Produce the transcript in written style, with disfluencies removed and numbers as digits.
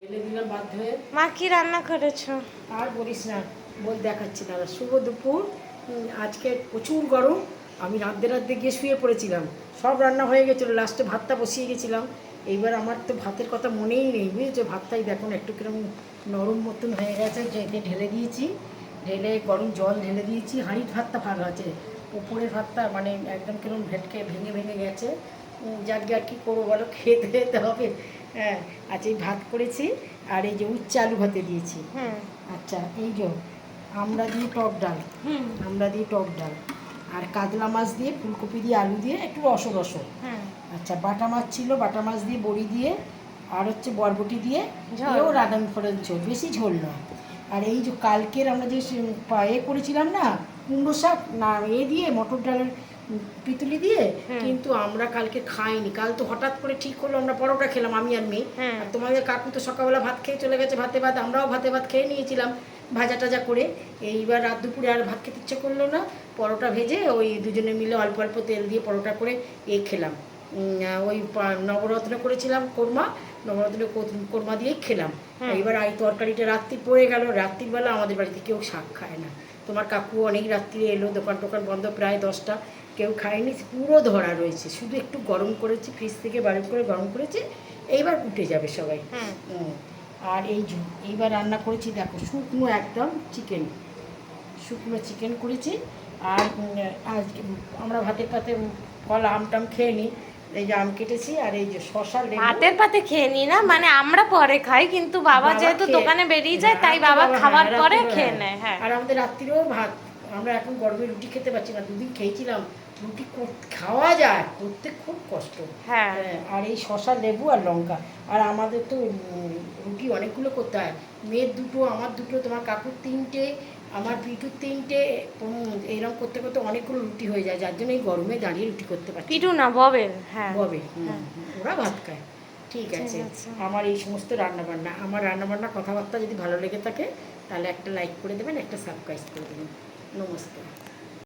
ঢেলে দিলাম বাধ্য হয়ে। মা কি রান্না করেছো? আর বলিস না, বল দেখাচ্ছি দাদা। শুভ দুপুর। আজকে প্রচুর গরম। আমি রাতে গিয়ে শুয়ে পড়েছিলাম, সব রান্না হয়ে গেছিলো, লাস্টে ভাতটা বসিয়ে গেছিলাম। এইবার আমার তো ভাতের কথা মনেই নেই, বুঝেছো? ভাতটাই দেখুন একটু কিরকম নরম মতন হয়ে গেছে, যে ঢেলে দিয়েছি। ঢেলে গরম জল ঢেলে দিয়েছি। হাঁড়ির ভাতটা ভালো আছে, উপরের ভাতটা মানে একদম কিরকম ভেটকে ভেঙে ভেঙে গেছে। যাক গে, আর কী করবো বলো, খেতে যেতে হবে। হ্যাঁ, আচ্ছা এই ভাত করেছি, আর এই যে উচ্চ আলু ভাতে দিয়েছি। আচ্ছা এই যে আমরা দিয়ে টক ডাল, আমরা দিয়ে টক ডাল, আর কাতলা মাছ দিয়ে ফুলকপি দিয়ে আলু দিয়ে একটু রসো রসো। আচ্ছা বাটা মাছ ছিল, বাটা মাছ দিয়ে বড়ি দিয়ে, আর হচ্ছে বরবটি দিয়ে এও রাঁধুনি ফোড়ন ঝোল, বেশি ঝোল নয়। আর এই যে কালকের আমরা যে করেছিলাম না, কুমড়ো শাক না দিয়ে মটর ডালের পিতুলি দিয়ে, কিন্তু আমরা কালকে খাইনি। কাল তো হঠাৎ করে ঠিক হলো, আমরা পরোটা খেলাম আমি আর মেয়ে। আর তোমাদের কাকু তো সকালবেলা ভাত খেয়ে চলে গেছে, ভাতে ভাত, আমরাও ভাতে ভাত খেয়ে নিয়েছিলাম ভাজা টাজা করে। এইবার রাত দুপুরে আর ভাত খেতে ইচ্ছে করলো না, পরোটা ভেজে ওই দুজনে মিলে অল্প অল্প তেল দিয়ে পরোটা করে খেলাম। ওই নবরত্ন করেছিলাম কোরমা, নবরত্ন কোরমা দিয়েই খেলাম। এইবার এই তরকারিটা রাত্রি পড়ে গেল। রাত্রিবেলা আমাদের বাড়িতে কেউ শাক খায় না। তোমার কাকু অনেক রাত্রিরে এলো, দোকান টোকান বন্ধ প্রায় 10টা, কেউ খায়নি, পুরো ধরা রয়েছে। শুধু একটু গরম করেছি, ফ্রিজ থেকে বার করে গরম করেছি, এইবার উঠে যাবে সবাই। আর এইবার রান্না করেছি দেখো, শুকনো একদম চিকেন, শুকনো চিকেন করেছি। আর আমরা ভাতের পাতে ফল আম টাম খেয়ে নিই, এই যে আম কেটেছি, আর এই যে শশা ভাতের পাতে খেয়ে নি না, মানে আমরা পরে খাই, কিন্তু বাবা যেহেতু দোকানে বেরিয়ে যায় তাই বাবা খাবার পরে খেয়ে নেয়। হ্যাঁ, আর আমাদের রাত্রিরেও ভাত। আমরা এখন গরমে রুটি খেতে পারছি না, দুদিন খেয়েছিলাম। রুটি খাওয়া যায়, করতে খুব কষ্ট। হ্যাঁ, আর এই শশা লেবু আর লঙ্কা। আর আমাদের তো রুটি অনেকগুলো করতে হয়, মেয়ের 2টো, আমার 2টো, তোমার কাকুর 3টে, আমার পিঠুর 3টে। এইরকম করতে করতে অনেকগুলো রুটি হয়ে যায়, যার জন্য এই গরমে দাঁড়িয়ে রুটি করতে পারছি। পিঠু না ববের। হ্যাঁ, ববে, ওরা ভাত খায়। ঠিক আছে। আমার এই সমস্ত রান্নাবান্না, আমার রান্নাবান্না কথাবার্তা যদি ভালো লেগে থাকে তাহলে একটা লাইক করে দেবেন, একটা সাবস্ক্রাইব করে দেবেন। নমস্কার।